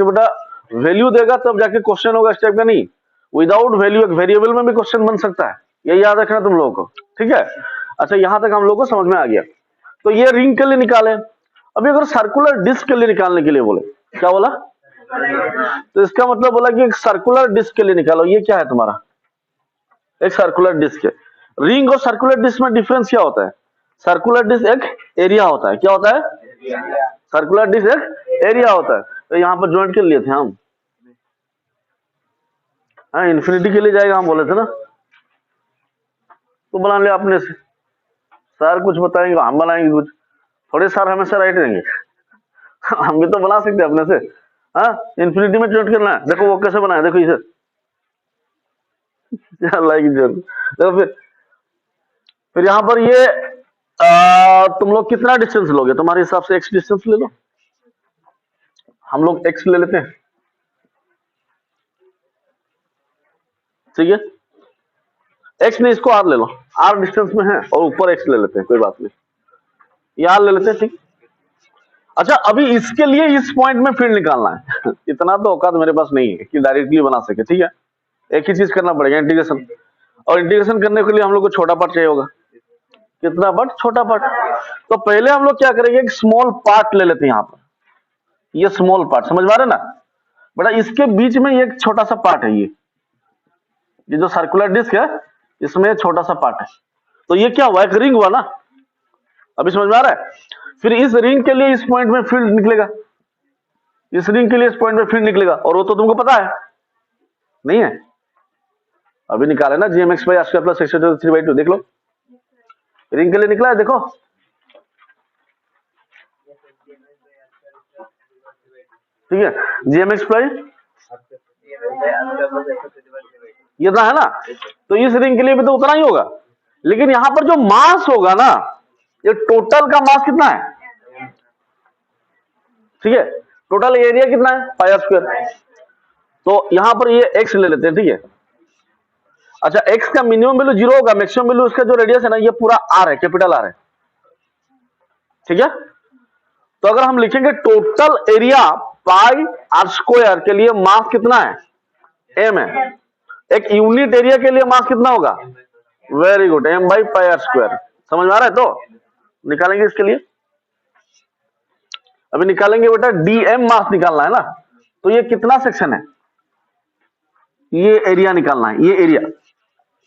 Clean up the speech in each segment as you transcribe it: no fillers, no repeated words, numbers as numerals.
कि बेटा वैल्यू देगा तब जाके क्वेश्चन होगा, इस टाइप का नहीं। विदाउट वैल्यू एक वेरिएबल में भी क्वेश्चन बन सकता है, ये याद रखना तुम लोगों को, ठीक है। अच्छा यहां तक हम लोग को समझ में आ गया। तो ये रिंग के लिए निकाले। अभी अगर सर्कुलर डिस्क के लिए निकालने के लिए बोले, क्या बोला, तो इसका मतलब बोला कि एक सर्कुलर डिस्क के लिए निकालो। ये क्या है तुम्हारा, एक सर्कुलर डिस्क है। रिंग और सर्कुलर डिस्क में डिफरेंस क्या होता है? सर्कुलर डिस्क एक एरिया होता है, क्या होता है, सर्कुलर डिस्क एक एरिया होता है। तो यहाँ पर ज्वाइंट के लिए थे हम, हाँ इन्फिनिटी के लिए जाएगा हम बोले थे ना, तो बना लिया अपने से। सर कुछ बताएंगे, हम बनाएंगे कुछ, थोड़े सर हमेशा राइट रहेंगे। हम भी तो बना सकते हैं अपने से। हाँ इन्फिनिटी में ज्वाइंट करना है, देखो वो कैसे बनाया, देखो इसे देखो। फिर यहाँ पर ये तुम लोग कितना डिस्टेंस लोगे, तुम्हारे हिसाब से एक्स डिस्टेंस ले लो, हम लोग एक्स ले लेते हैं, ठीक है। एक्स नहीं, इसको आर ले लो, आर डिस्टेंस में है और ऊपर एक्स ले लेते हैं, कोई बात नहीं, ये आर ले लेते हैं, ठीक। अच्छा अभी इसके लिए इस पॉइंट में फील्ड निकालना है। इतना तो औकात मेरे पास नहीं है कि डायरेक्टली बना सके, ठीक है। एक ही चीज करना पड़ेगा, इंटीग्रेशन। और इंटीग्रेशन करने के लिए हम लोग को छोटा पार्ट चाहिए होगा, कितना पार्ट, छोटा पार्ट। तो पहले हम लोग क्या करेंगे, एक स्मॉल पार्ट ले लेते हैं यहाँ पर, ये स्मॉल पार्ट, समझ में आ रहा है ना बेटा। इसके बीच में एक छोटा सा पार्ट है, ये जो सर्कुलर डिस्क है इसमें छोटा सा पार्ट है। तो ये क्या हुआ, एक रिंग हुआ ना, अभी समझ में आ रहा है। फिर इस रिंग के लिए इस पॉइंट में फील्ड निकलेगा, इस रिंग के लिए इस पॉइंट में फील्ड निकलेगा, और वो तो तुमको पता है नहीं है, अभी निकाले ना, gmx by r² plus x² 3/2, देख लो रिंग के लिए निकला है, देखो ठीक है, gmx बाई ये ना है ना। तो इस रिंग के लिए भी तो उतना ही होगा, लेकिन यहां पर जो मास होगा ना, ये टोटल का मास कितना है, ठीक है, टोटल एरिया कितना है, पाई आर स्क्वायर। तो यहां पर ये x ले लेते हैं, ठीक है। अच्छा x का मिनिमम वैल्यू 0 होगा, मैक्सिमम वैल्यू उसका जो रेडियस है ना, ये पूरा r है, कैपिटल R है, ठीक है। तो अगर हम लिखेंगे total area pi are square के लिए मास कितना है, m है। एक यूनिट एरिया के लिए मास कितना होगा, very good, m by pi are square. समझ में आ रहा है। तो निकालेंगे इसके लिए, अभी निकालेंगे बेटा dm मास निकालना है ना। तो ये कितना सेक्शन है, ये एरिया निकालना है, ये एरिया,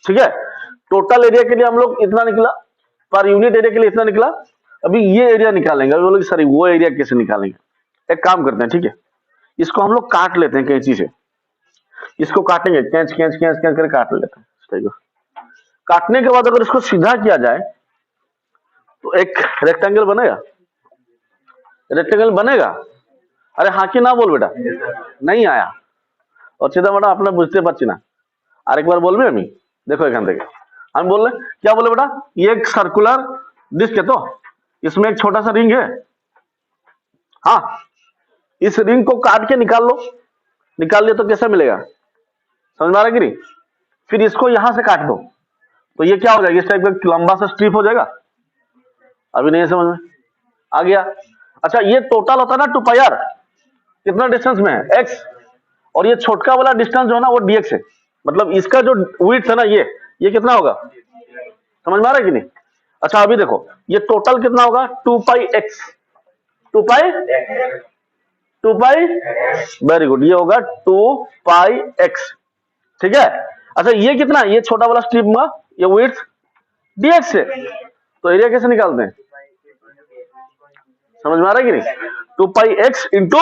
ठीक है। टोटल एरिया के लिए हम लोग इतना निकला, पर यूनिट एरिया के लिए इतना निकला। अभी ये एरिया निकालेंगे, अभी बोलोगे सर वो एरिया कैसे निकालेंगे। एक काम करते हैं, ठीक है, इसको हम लोग काट लेते हैं कैंची से, इसको काटेंगे, कैंच कैंच कैंच कैंच करके काट लेते हैं। काटने के बाद अगर इसको सीधा किया जाए तो एक रेक्टेंगल बनेगा, रेक्टेंगल बनेगा। अरे हाँ कि ना बोल बेटा, नहीं आया और सीधा बेटा अपना बुझते पाচ্ছি ना, आरेक बार बोलबे আমি, देखो এখান থেকে हम बोल रहे क्या बोले बेटा, ये एक सर्कुलर डिस्क है, तो इसमें एक छोटा सा रिंग है, हाँ इस रिंग को काट के निकाल लो, निकाल लिया तो कैसा मिलेगा, समझ में आ रहा है कि नहीं। फिर इसको यहां से काट दो, तो ये क्या हो जाएगा, इस टाइप का लंबा सा स्ट्रिप हो जाएगा। अभी नहीं समझ में आ गया। अच्छा ये टोटल होता है ना 2 पाई आर, कितना डिस्टेंस में है, x, और ये छोटका वाला डिस्टेंस जो है ना वो dx है, मतलब इसका जो विड्थ है ना ये कितना होगा, समझ में आ रहा है कि नहीं। अच्छा अभी देखो ये टोटल कितना होगा, 2 पाई x, 2 पाई, वेरी गुड, ये होगा 2 पाई x, ठीक है। अच्छा ये कितना, ये छोटा वाला स्ट्रिप में ये विड्थ dx है, तो एरिया कैसे निकालते हैं, समझ में आ रहा है कि नहीं, 2 पाई x इंटू,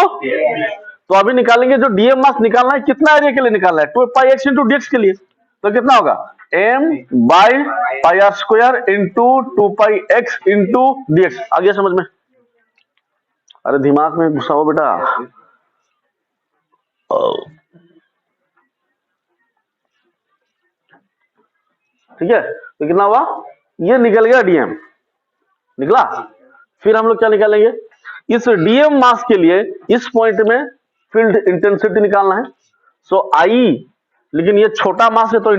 तो अभी निकालेंगे जो डीएम मास निकालना है, कितना एरिया के लिए निकालना है, 2 पाई x इंटू dx के लिए, तो कितना होगा m by pi are square into 2 pi x into dx। आ गया समझ में, अरे दिमाग में घुसाओ बेटा। ठीक है, तो कितना हुआ, ये निकल गया डीएम, निकला। फिर हम लोग क्या निकालेंगे, इस डीएम मास के लिए इस पॉइंट में फील्ड इंटेंसिटी निकालना है। सो आई, लेकिन ये छोटा मास है तो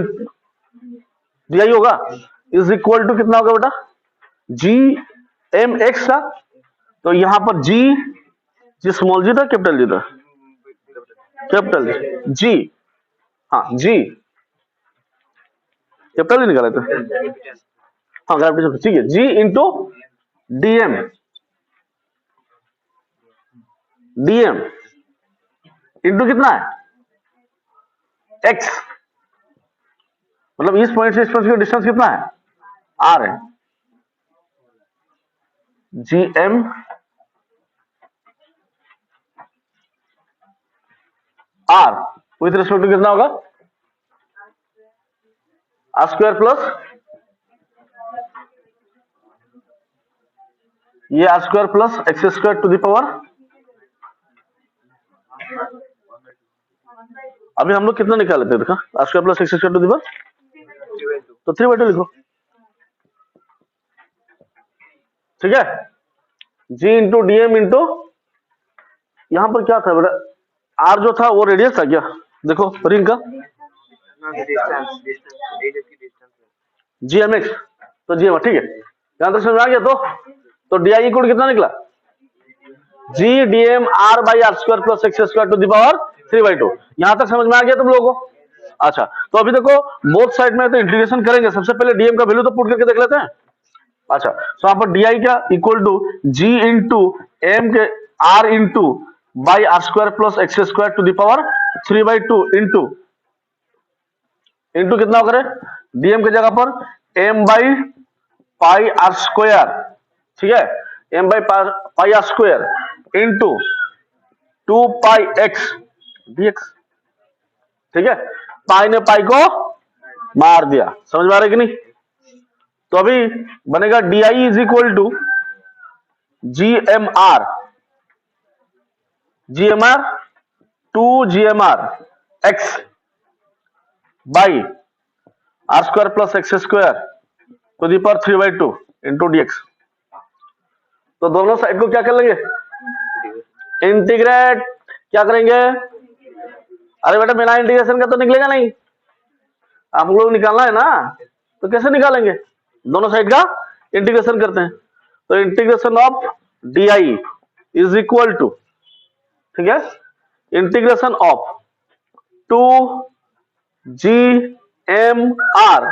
डी होगा, इज इक्वल टू कितना होगा बेटा, जी एम एक्स था, तो यहां पर जी स्मॉल जी था कैपिटल जी था, कैपिटल जी, हाँ जी कैपिटल ही निकाले थे, हाँ ग्रेविटेशन, ठीक है, जी इंटू डीएम, डीएम इंटू कितना है एक्स, मतलब इस पॉइंट से इस पॉइंट का डिस्टेंस कितना है आर है, G M R with respect to कितना होगा आर स्क्वायर प्लस ये r square plus x square to the power, अभी हम लोग कितना निकाले थे देखा, r square plus x square to the power, तो 3/2 लिखो, ठीक है, जी इंटू डीएम इंटू, यहां पर क्या था बेटा, आर जो था वो रेडियस था क्या, देखो रिंग का जीएमएक्स, तो जीएम ठीक है, यहां तक समझ आ गया, तो डी आई इक्वल कितना निकला G DM R by are square plus x square to the power 3/2, यहां तक समझ में आ गया तुम लोगों को। अच्छा तो अभी देखो बोथ साइड में तो इंटीग्रेशन करेंगे, सबसे पहले डीएम का वैल्यू तो पुट करके देख लेते हैं। अच्छा तो यहाँ पर डी आई क्या equal to G into M के R into by are square plus x square to the power 3/2 into कितना करे डीएम की जगह पर M by pi are square, ठीक है, M by pi are square into 2 pi X DX, ठीक है, पाई ने पाई को मार दिया, समझ में आ रहा है कि नहीं, तो अभी बनेगा D I is equal to G M R, two G M R x by are square plus x square to the power 3/2 into dx, तो दोनों साइड को क्या कर लेंगे इंटीग्रेट, क्या करेंगे, अरे बेटा बिना इंटीग्रेशन का तो निकलेगा नहीं, आप लोग निकालना है ना, तो कैसे निकालेंगे, दोनों साइड का इंटीग्रेशन करते हैं, तो integration of D I is equal to, ठीक है, integration of 2 G M R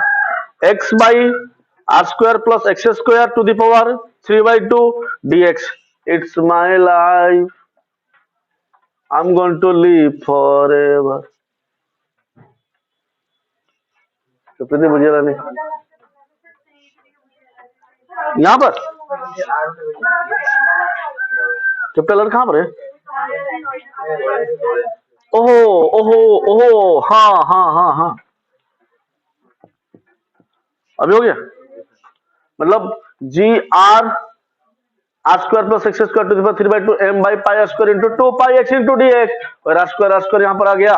x by are square plus x square to the power 3/2 dx, it's my life, I'm going to live forever, तो प्रीति मुझे नहीं यहां पर capital कहां पर है, ओहो ओहो ओहो हाँ हाँ हाँ हाँ अभी हो गया, मतलब G R R square plus x square to the power 3/2 M by pi are square into 2 pi X into DX, और आर स्क्वायर यहां पर आ गया,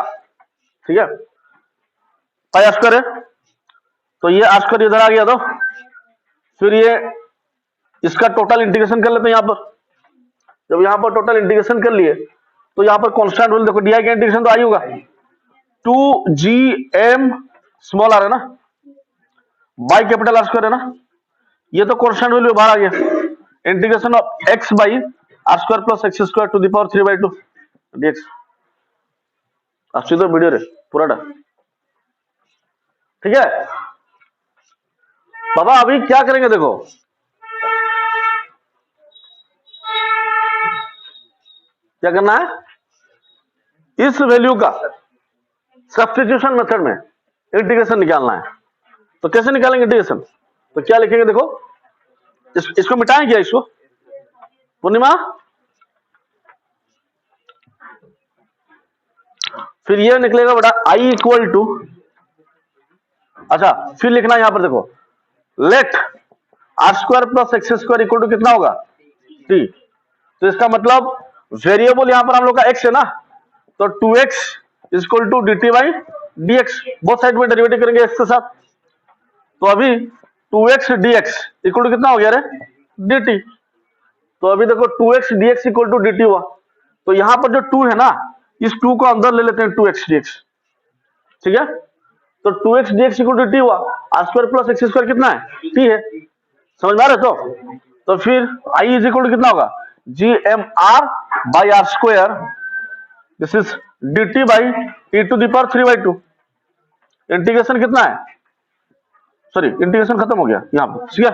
ठीक है, पाई आर स्क्वायर है तो ये आर स्क्वायर इधर आ गया, तो फिर ये इसका टोटल इंटीग्रेशन कर लेते हैं, यहां पर जब यहां पर टोटल इंटीग्रेशन कर लिए तो यहां पर कांस्टेंट वैल्यू देखो, डीआई का इंटीग्रेशन तो आई होगा 2 जी एम स्मॉल आर है ना बाई कैपिटल आर स्क्वायर है ना, ये तो कांस्टेंट वैल्यू बाहर आ गया, integration of x by are square plus x square to the power 3/2 dx, तो वीडियो रे पूरा, ठीक है बाबा, अभी क्या करेंगे देखो, क्या करना है, इस वैल्यू का सब्स्टिट्यूशन मेथड में इंटीग्रेशन निकालना है, तो कैसे निकालेंगे इंटीग्रेशन, तो क्या लिखेंगे देखो, इसको मिटाएं क्या, इसको पूर्णिमा, फिर ये निकलेगा बेटा आई इक्वल टू, अच्छा फिर लिखना यहां पर देखो let r square plus x square equal to कितना होगा टी, तो इसका मतलब वेरिएबल यहां पर हम लोग का एक्स है ना, तो 2x equal to dt by dx, both side में डेरिवेटिव करेंगे x के साथ, तो अभी 2x dx इक्वल टू कितना हो गया रे dt, तो अभी देखो 2x dx equal to dt हुआ, तो यहां पर जो 2 है ना इस 2 को अंदर ले लेते हैं 2x dx, ठीक है, तो 2x dx equal to t हुआ, r square plus x square कितना है t है, समझ में आ रहा है, तो फिर i इज इक्वल टू कितना होगा G M are by are square this is dt by e to the power 3/2। Integration कितना है, सॉरी इंटीग्रेशन खत्म हो गया यहां पर, ठीक है।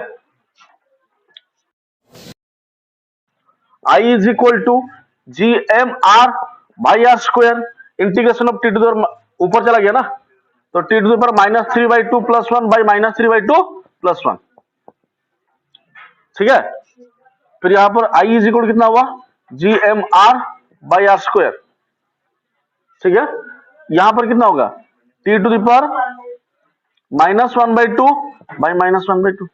I is equal to G M are by are square, integration of t to the ऊपर चला गया ना, तो टी टू द पावर -3/2 + 1 बाई -3/2 + 1, ठीक है। फिर यहां पर I इज इक्वल कितना हुआ, G M are by are square, ठीक है। यहां पर कितना होगा, t to the power -1/2 by -1/2।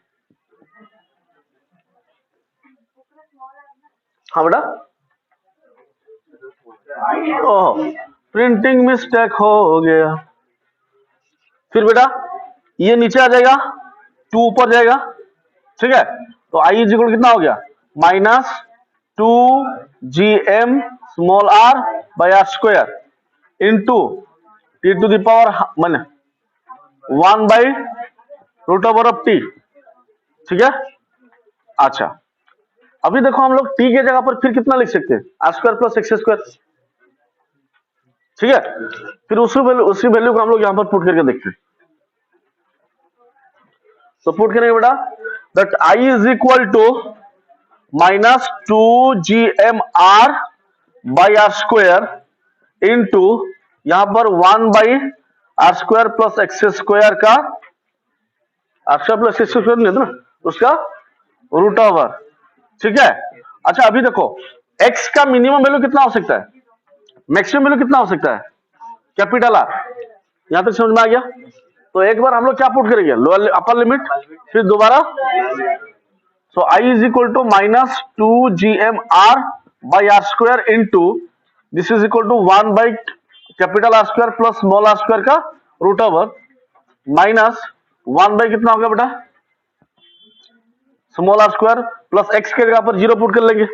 हाँ बेटा, ओह प्रिंटिंग मिस्टेक हो गया। फिर बेटा ये नीचे आ जाएगा, 2 ऊपर जाएगा, ठीक है। तो आई इज इक्वल कितना हो गया, -2 GM by are square into t to the power 1/√t, ठीक है। अच्छा अभी देखो हम लोग t के जगह पर फिर कितना लिख सकते हैं, r² + x², ठीक है। फिर उसी वैल्यू को हम लोग यहां पर पुट करके देखते हैं। तो पुट करेंगे बेटा, that I is equal to -2GMR by are square into यहां पर 1/r² + x² का, r² + x² नहीं था ना, उसका √, ठीक है। अच्छा अभी देखो x का मिनिमम वैल्यू कितना हो सकता है, मैक्सिमम वैल्यू कितना हो सकता है, कैपिटल R। यहां तक समझ में आ गया। तो एक बार हम लोग क्या पुट करेंगे, लोअर अपर लिमिट, फिर दोबारा। So I is equal to -2GMR by are square into this is equal to 1/R² + r² का √, माइनस 1 कितना हो गया बेटा, r² प्लस x के जगह पर 0 पुट कर लेंगे,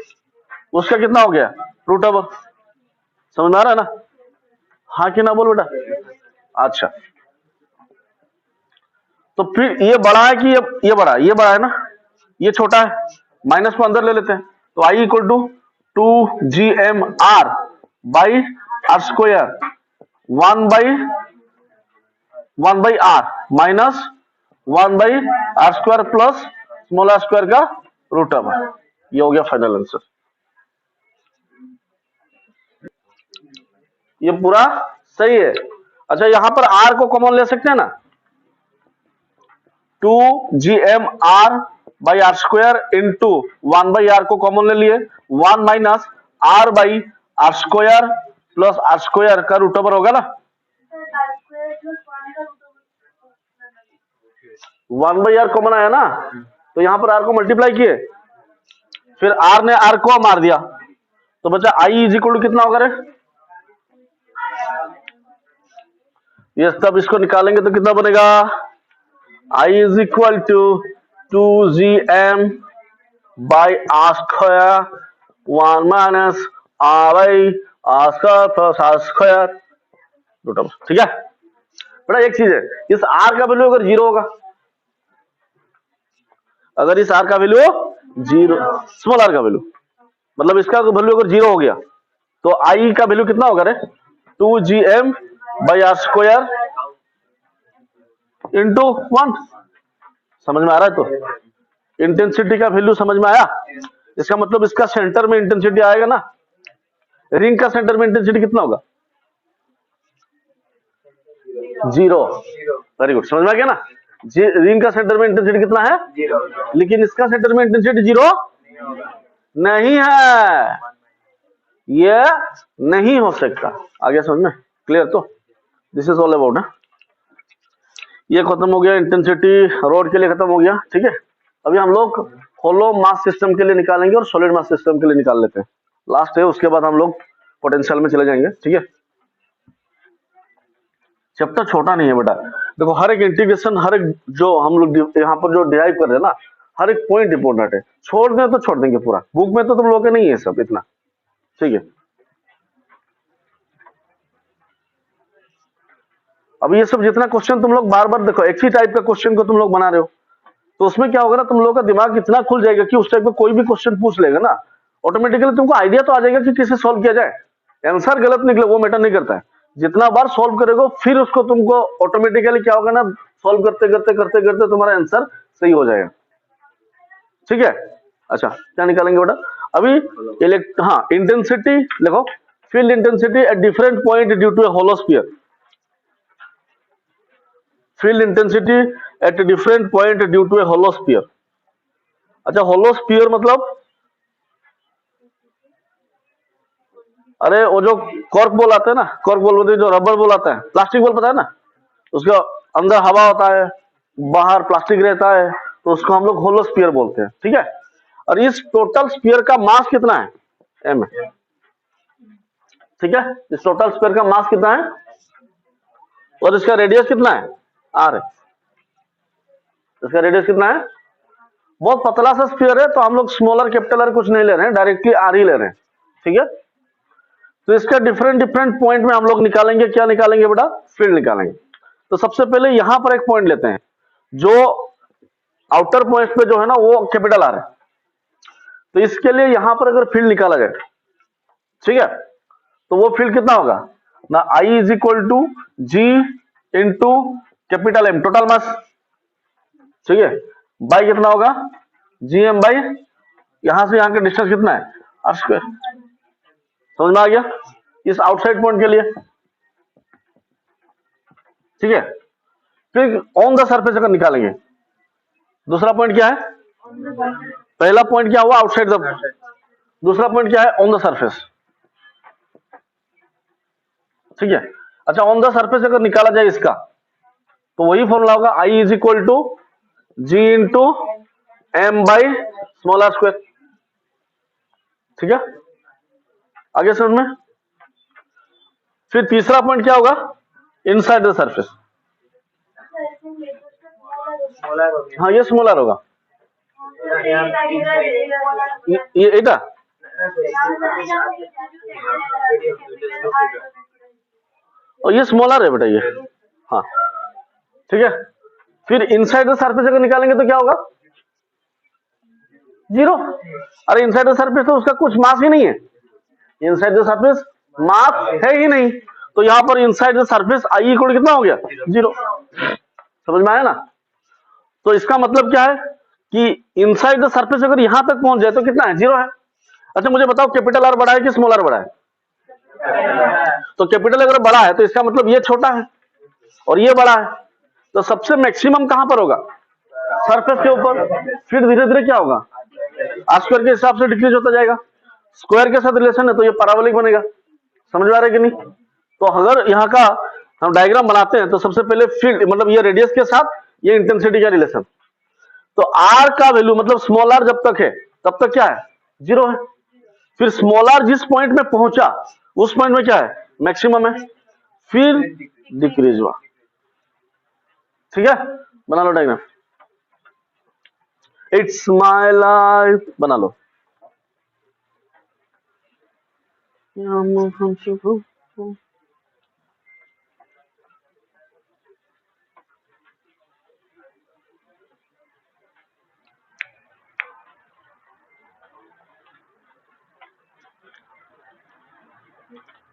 उसका कितना हो गया, √। समझ में आ रहा है ना, हाँ कि ना बोल बेटा। अच्छा तो फिर ये बड़ा है कि ये बड़ा है ना, ये छोटा है, माइनस को अंदर ले लेते हैं। तो I equal to 2GMR by are square 1/R minus 1/R² plus r² का √। ये हो गया फाइनल आंसर। ये पूरा सही है। अच्छा यहां पर R को कॉमन ले सकते हैं ना, 2GMR by are square into 1/R को कॉमन ले लिए, 1 माइनस R/r² प्लस r² का √, होगा ना, 1/R कॉमन आया ना, तो यहां पर R को मल्टीप्लाई किए, फिर R ने R को मार दिया, तो बच्चा I इज इक्वल टू कितना होगा रे, ये तब इसको निकालेंगे तो कितना बनेगा, I is equal to 2GM by are square 1 minus R/r² plus r², ठीक है बेटा। एक चीज है, इस R का वैल्यू अगर 0 होगा, अगर इस R का वैल्यू 0, स्मॉल r का वैल्यू, मतलब इसका वैल्यू अगर 0 हो गया, तो I का वैल्यू कितना होगा रे, 2GM by are square into 1। समझ में आ रहा है, तो इंटेंसिटी का वैल्यू समझ में आया। इसका मतलब इसका सेंटर में इंटेंसिटी आएगा ना, रिंग का सेंटर में इंटेंसिटी कितना होगा, 0। वेरी गुड, समझ में आ गया ना, रिंग का सेंटर में इंटेंसिटी कितना है, 0, लेकिन इसका सेंटर में इंटेंसिटी 0 नहीं है, ये नहीं हो सकता। आगे समझ में क्लियर, तो दिस इज ऑल अबाउट। ये खत्म हो गया, इंटेंसिटी रोड के लिए खत्म हो गया, ठीक है। अभी हम लोग होलो मास सिस्टम के लिए निकालेंगे और सॉलिड मास सिस्टम के लिए निकाल लेते हैं, लास्ट है, उसके बाद हम लोग पोटेंशियल में चले जाएंगे, ठीक है। चैप्टर छोटा नहीं है बेटा, देखो हर एक इंटीग्रेशन, हर एक जो हम लोग यहाँ पर जो डिराइव कर रहे हैं ना, हर एक पॉइंट इंपोर्टेंट है। छोड़ दें तो छोड़ देंगे पूरा, बुक में तो तुम लोगों के नहीं है सब इतना, ठीक है। अब ये सब जितना क्वेश्चन तुम लोग बार बार देखो, एक ही टाइप का क्वेश्चन को तुम लोग बना रहे हो, तो उसमें क्या होगा ना, तुम लोगों का दिमाग इतना खुल जाएगा कि उस टाइप का कोई भी क्वेश्चन पूछ लेगा ना, ऑटोमेटिकली तुमको आइडिया तो आ जाएगा कि कैसे सॉल्व किया जाए। आंसर गलत निकले वो मैटर नहीं करता है, जितना बार सॉल्व करेगा फिर उसको तुमको ऑटोमेटिकली क्या होगा ना, सॉल्व करते करते करते करते तुम्हारा आंसर सही हो जाएगा। ठीक है, अच्छा क्या निकालेंगे बेटा अभी, हाँ इंटेंसिटी देखो, field intensity at different point due to a hollow sphere, field intensity at different point due to a hollow sphere. अच्छा होलो स्फीयर मतलब, अरे वो जो कॉर्क बॉल आते हैं ना, कॉर्क बॉल बोलते हैं, जो रबर बॉल आता है, प्लास्टिक बॉल पता है ना, उसका अंदर हवा होता है, बाहर प्लास्टिक रहता है, तो उसको हम लोग होलो स्फीयर बोलते हैं। ठीक है, और इस टोटल स्फीयर का मास कितना है, एम है। ठीक है, इस टोटल स्फीयर का मास कितना है और इसका रेडियस कितना है, आर है। इसका रेडियस कितना है, बहुत पतला सा स्फीयर है, तो हम लोग स्मॉलर कैपिटल आर कुछ नहीं ले रहे हैं, डायरेक्टली आर ही ले रहे हैं। ठीक है, तो इसका डिफरेंट डिफरेंट पॉइंट में हम लोग निकालेंगे, क्या निकालेंगे बेटा, फील्ड निकालेंगे। तो सबसे पहले यहां पर एक पॉइंट लेते हैं, जो आउटर पॉइंट पे जो है ना वो कैपिटल आर है, तो इसके लिए यहां पर अगर फील्ड निकाला जाए, ठीक है, तो वो फील्ड कितना होगा ना, I is equal to G into capital M total mass, ठीक है, बाई कितना होगा, जी एम बाई यहां से यहां का डिस्टेंस कितना है, आर स्क्वायर। समझ में आ गया, इस आउटसाइड पॉइंट के लिए। ठीक है, फिर ऑन द सरफेस अगर निकालेंगे, दूसरा पॉइंट क्या है, पहला पॉइंट क्या हुआ आउटसाइड द, दूसरा पॉइंट क्या है ऑन द सरफेस। ठीक है, अच्छा ऑन द सरफेस अगर निकाला जाए इसका, तो वही फॉर्मूला होगा, I is equal to G into M by small R square. ठीक है, आगे समझ में। फिर तीसरा पॉइंट क्या होगा, इनसाइड द सरफेस, हाँ ये स्मॉलर होगा, ये एटा, और ये स्मॉलर है बेटा ये, हाँ ठीक है। फिर इनसाइड द सरफेस अगर निकालेंगे तो क्या होगा, जीरो। अरे इनसाइड द सरफेस तो उसका कुछ मास ही नहीं है, इनसाइड द सरफेस मास है ही नहीं, तो यहां पर inside the surface I equal कितना हो गया, जीरो। समझ में आया ना, तो इसका मतलब क्या है कि इनसाइड द सरफेस अगर यहां तक पहुंच जाए तो कितना है, जीरो है। अच्छा मुझे बताओ कैपिटल आर बड़ा है कि स्मॉल आर बड़ा है, तो कैपिटल अगर बड़ा है तो इसका मतलब ये छोटा है और ये बड़ा है, तो सबसे मैक्सिमम कहां पर होगा, सरफेस के ऊपर। फिर धीरे धीरे क्या होगा, आर स्क्वायर के हिसाब से डिक्रीज होता जाएगा, स्क्वायर के साथ रिलेशन है तो ये पैराबोलिक बनेगा। समझ में आ रहा है कि नहीं, तो अगर यहाँ का हम डायग्राम बनाते हैं तो सबसे पहले फील्ड मतलब ये रेडियस के साथ ये इंटेंसिटी का रिलेशन, तो आर का वैल्यू मतलब स्मॉल आर जब तक है तब तक क्या है, जीरो है। फिर स्मॉल आर जिस पॉइंट में पहुंचा उस पॉइंट में क्या है, मैक्सिमम है, फिर डिक्रीज हुआ। ठीक है, बना लो डायग्राम, इट्स माय लाइफ बना लो।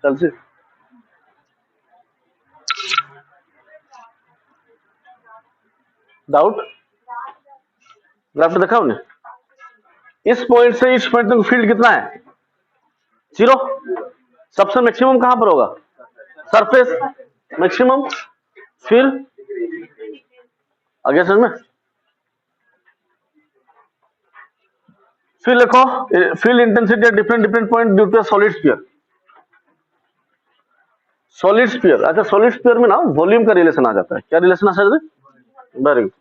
चल से डाउट, ग्राफ देखा हमने, इस पॉइंट से इस पॉइंट तक फील्ड कितना है, जीरो। सबसे मैक्सिमम कहां पर होगा, सरफेस मैक्सिमम, फिर आगे समझ में। फिर लिखो field intensity at different different point due to solid sphere, solid sphere. अच्छा सॉलिड स्फीयर में ना वॉल्यूम का रिलेशन आ जाता है, क्या रिलेशन आ जाता है, very good.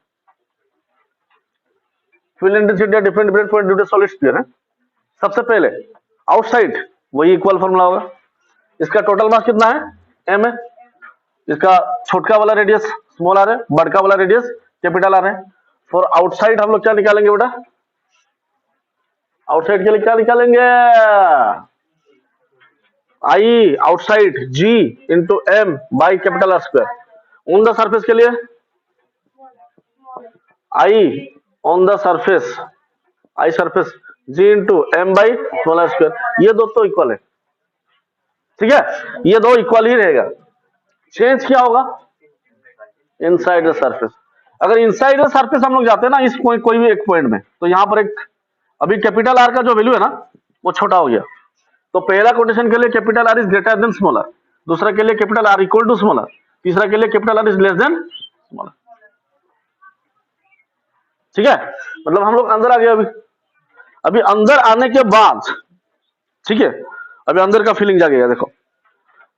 Field intensity at different different point due to solid sphere है, सबसे पहले आउटसाइड वही इक्वल फॉर्मूला होगा, इसका टोटल मास कितना है, एम है, इसका छोटका वाला रेडियस स्मॉल आर है, बड़का वाला रेडियस कैपिटल आर है। फॉर आउटसाइड हम लोग क्या निकालेंगे बेटा, आउटसाइड के लिए क्या निकालेंगे, I outside G into M by capital R square. On the surface के लिए I on the surface, I surface G into M by small R square, ये दो तो इक्वल है। ठीक है, ये दो इक्वल ही रहेगा। चेंज क्या होगा? Inside the surface. अगर इनसाइड द सरफेस हम लोग जाते हैं ना इस कोई भी एक पॉइंट में, तो यहां पर एक अभी कैपिटल आर का जो वैल्यू है ना वो छोटा हो गया। तो पहला कंडीशन के लिए capital R is greater than smaller, दूसरा के लिए capital R equal to smaller, तीसरा के लिए capital R is less than smaller. ठीक है, मतलब हम लोग अंदर आ गए। अभी अंदर आने के बाद, ठीक है, अभी अंदर का फीलिंग जागेगा। देखो,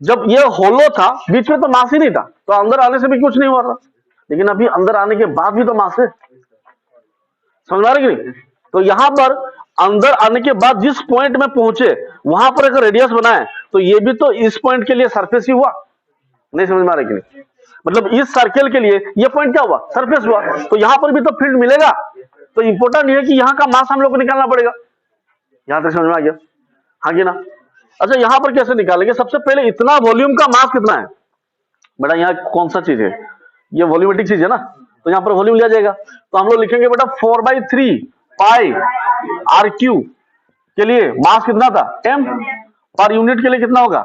जब ये होलो था बीच में तो मास ही नहीं था, तो अंदर आने से भी कुछ नहीं हुआ था, लेकिन अभी अंदर आने के बाद भी तो मास है। समझ आ रही कि नहीं? तो यहां पर अंदर आने के बाद जिस पॉइंट में पहुंचे वहां पर अगर रेडियस बनाए तो ये भी तो इस पॉइंट के लिए सरफेस ही हुआ। नहीं समझ में आ रहा कि नहीं? मतलब इस सर्कल के लिए ये पॉइंट क्या हुआ? सरफेस हुआ। तो यहां पर भी तो फील्ड मिलेगा। तो इंपॉर्टेंट ये है कि यहाँ का मास हम लोग को निकालना पड़ेगा। यहां तक समझ में आ गया? हाँ कि ना? अच्छा, यहां पर कैसे निकालेंगे? सबसे पहले इतना वॉल्यूम का मास कितना है बेटा? यहाँ कौन सा चीज है? ये वॉल्यूमेट्रिक चीज है ना, तो यहाँ पर वॉल्यूम लिया जाएगा। तो हम लोग लिखेंगे बेटा 4/3 पाई आर क्यू के लिए मास कितना था? m। पर यूनिट के लिए कितना होगा?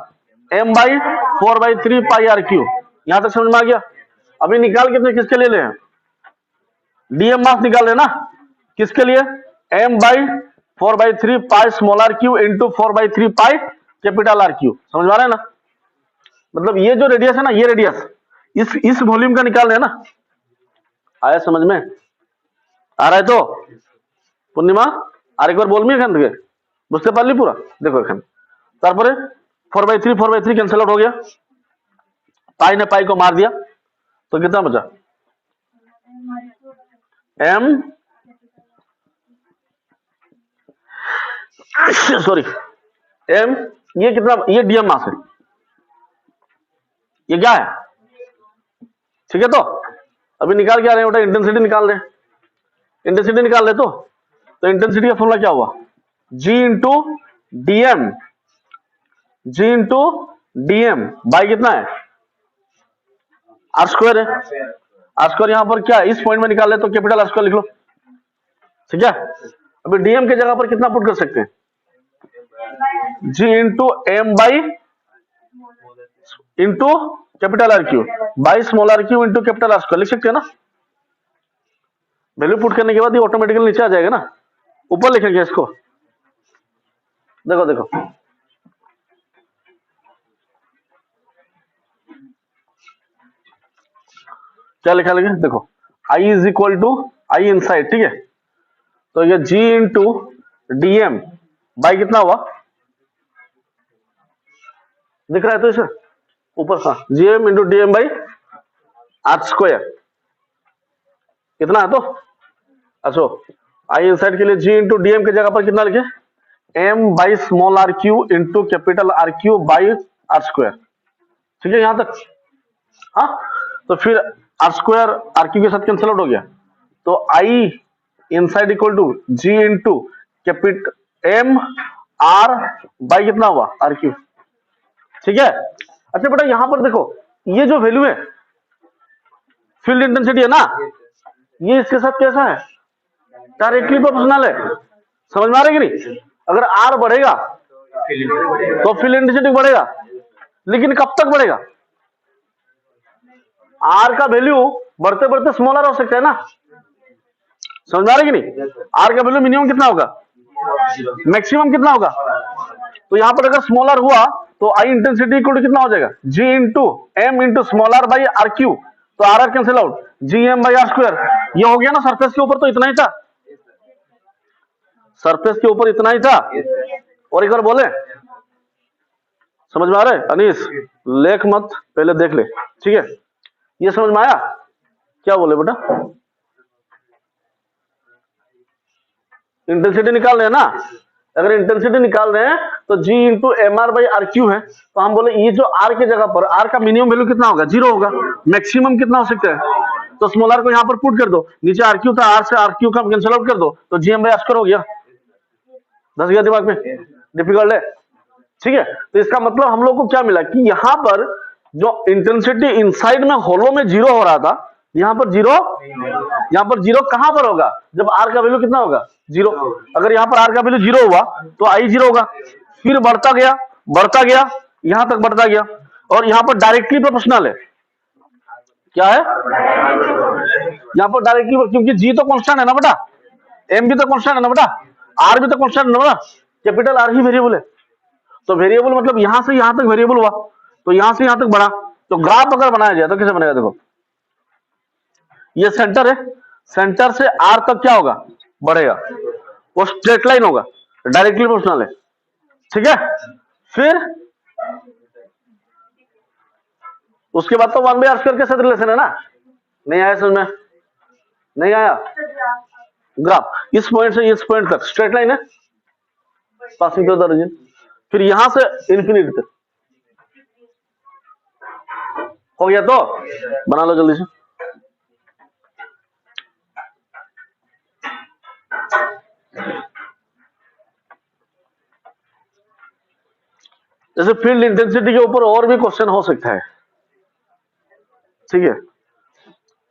m/4/3 pi are Q. यहां तक समझ में आ गया? अभी निकाल कितने किसके लिए ले? डीएम मास निकाल रहे ना, किसके लिए? m/4/3 pi small r cube into 4/3 pi capital R cube. समझ में आ रहा है ना? मतलब ये जो रेडियस है ना, ये रेडियस इस वॉल्यूम का निकाल रहे हैं ना। आया समझ में? आ रहा है तो पूर्णिमा আর একবার বলবি এখান থেকে, বুঝতে পারলি পুরো? দেখো এখানে তারপরে 4/3 कैंसिल आउट हो गया, पाई ने पाई को मार दिया, तो कितना बचा? m सॉरी m, ये कितना? ये डीएम मास है, ये क्या है? ठीक है, तो अभी निकाल क्या रहे हैं बेटा? इंटेंसिटी निकाल रहे हैं। इंटेंसिटी निकाल रहे तो इंटेंसिटी का फॉर्मूला क्या हुआ? G into DM, G into dm by कितना है? आर स्क्वायर है। आर स्क्वायर यहां पर क्या इस पॉइंट में निकाल ले तो कैपिटल आर स्क्वायर लिख लो। ठीक है, अभी डीएम के जगह पर कितना पुट कर सकते हैं? G into M by into capital R cube by small r cube into capital R square लिख सकते हैं ना। वैल्यू पुट करने के बाद ये ऑटोमेटिकली नीचे आ जाएगा ना। ऊपर लिखेंगे इसको, देखो देखो, क्या लिखा लगे? देखो I is equal to I inside, ठीक है, तो ये G इंटू डीएम बाई कितना हुआ? दिख रहा है तो इसे ऊपर? हाँ, GM into dm by are square कितना है? तो अच्छा, आई इनसाइड के लिए G इंटू डीएम की जगह पर कितना लिखे? m by small r cube into capital R cube by are square. ठीक है यहां तक? हाँ, तो फिर आर स्क्वायर आर क्यू के साथ कैंसिल आउट हो गया, तो I inside equal to G into capital m R by कितना हुआ? R cube. ठीक है, अच्छा बेटा यहां पर देखो, ये जो वैल्यू है फील्ड इंटेंसिटी है ना, ये इसके साथ कैसा है? डायरेक्टली प्रोपोर्शनल है। समझ में आ रहा है कि नहीं? अगर आर बढ़ेगा तो फील्ड इंटेंसिटी बढ़ेगा, लेकिन कब तक बढ़ेगा? आर का वैल्यू बढ़ते बढ़ते स्मॉलर हो सकता है ना। समझ में आ रहा है कि नहीं? आर का वैल्यू मिनिमम कितना होगा? मैक्सिमम कितना होगा? तो यहां पर अगर स्मॉलर हुआ तो आई इंटेंसिटी इक्वल टू कितना हो जाएगा? G into M into small R by are cube, तो R R cancel out, G M by are square. ये हो गया ना, सरफेस के ऊपर तो इतना ही था, सरफेस के ऊपर इतना ही था। और एक बार बोले, समझ में आ रहा है? अनीस लेख मत, पहले देख ले, ठीक है? ये समझ में आया? क्या बोले बेटा? इंटेंसिटी निकाल रहे हैं ना, अगर इंटेंसिटी निकाल रहे हैं तो G into M are by are cube है, तो हम बोले ये जो R के जगह पर R का मिनिमम वैल्यू कितना होगा? 0 होगा। मैक्सिमम कितना हो सकता है? तो स्मॉल r को यहां पर पुट कर दो, नीचे आर क्यू था, R से आर क्यू का कैंसिल आउट कर दो, तो G M by are square हो गया। दस गया दिमाग में? डिफिकल्ट है? ठीक है, तो इसका मतलब हम लोग को क्या मिला कि यहां पर जो इंटेंसिटी इनसाइड में होलो में 0 हो रहा था, यहां पर 0, यहां पर 0 कहां पर होगा? जब R का वैल्यू कितना होगा? 0। अगर यहां पर R का वैल्यू 0 हुआ तो I 0 होगा, फिर बढ़ता गया बढ़ता गया, यहां तक बढ़ता गया, और यहां पर डायरेक्टली प्रोपोर्शनल है, क्या है यहां पर डायरेक्टली, क्योंकि जी तो कांस्टेंट है ना बेटा, एम भी तो कांस्टेंट है ना बेटा, आर भी तो कांस्टेंट है ना बेटा, कैपिटल आर ही वेरिएबल है। तो वेरिएबल मतलब यहां से यहां तक वेरिएबल हुआ, तो यहां से यहां तक बढ़ा। तो ग्राफ अगर बनाया जाए तो कैसे बनेगा, देखो ये सेंटर है, सेंटर से आर तक क्या होगा, बढ़ेगा, वो स्ट्रेट लाइन होगा, डायरेक्टली प्रोपोर्शनल है, ठीक है। फिर उसके बाद तो 1/r² के साथ रिलेशन है ना, नहीं आया समझ में, नहीं आया। ग्राफ इस पॉइंट से इस पॉइंट तक स्ट्रेट लाइन है, पासिंग थ्रू द रीजन, फिर यहां से इंफिनिटी तक हो गया, तो बना लो जल्दी से। जैसे फील्ड इंटेंसिटी के ऊपर और भी क्वेश्चन हो सकता है, ठीक है,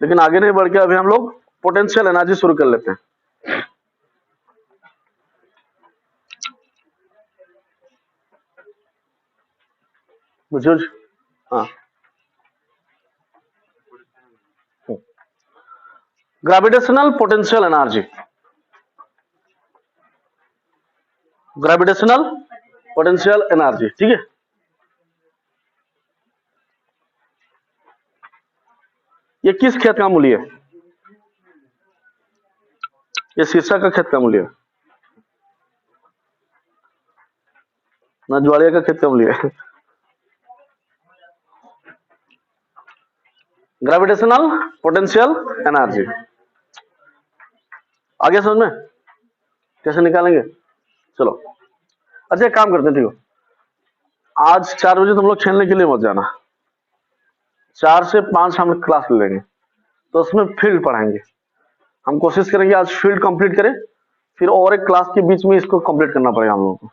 लेकिन आगे नहीं बढ़ के अभी हम लोग पोटेंशियल एनर्जी शुरू कर लेते हैं। बुझो, हाँ, gravitational potential energy, gravitational potential energy, ठीक है। ये किस खेत का मूल्य है, ये शीर्षक का खेत का मूल्य है, नजवाड़िया का खेत का मूल्य है। ग्रेविटेशनल पोटेंशियल एनर्जी, आगे समझ में कैसे निकालेंगे, चलो। अच्छा एक काम करते हैं, ठीक है, आज 4 बजे तुम लोग खेलने के लिए मत जाना, 4 से 5 हम क्लास ले लेंगे, तो उसमें फील्ड पढ़ाएंगे। हम कोशिश करेंगे आज फील्ड कंप्लीट करें, फिर और एक क्लास के बीच में इसको कंप्लीट करना पड़ेगा हम लोगों को।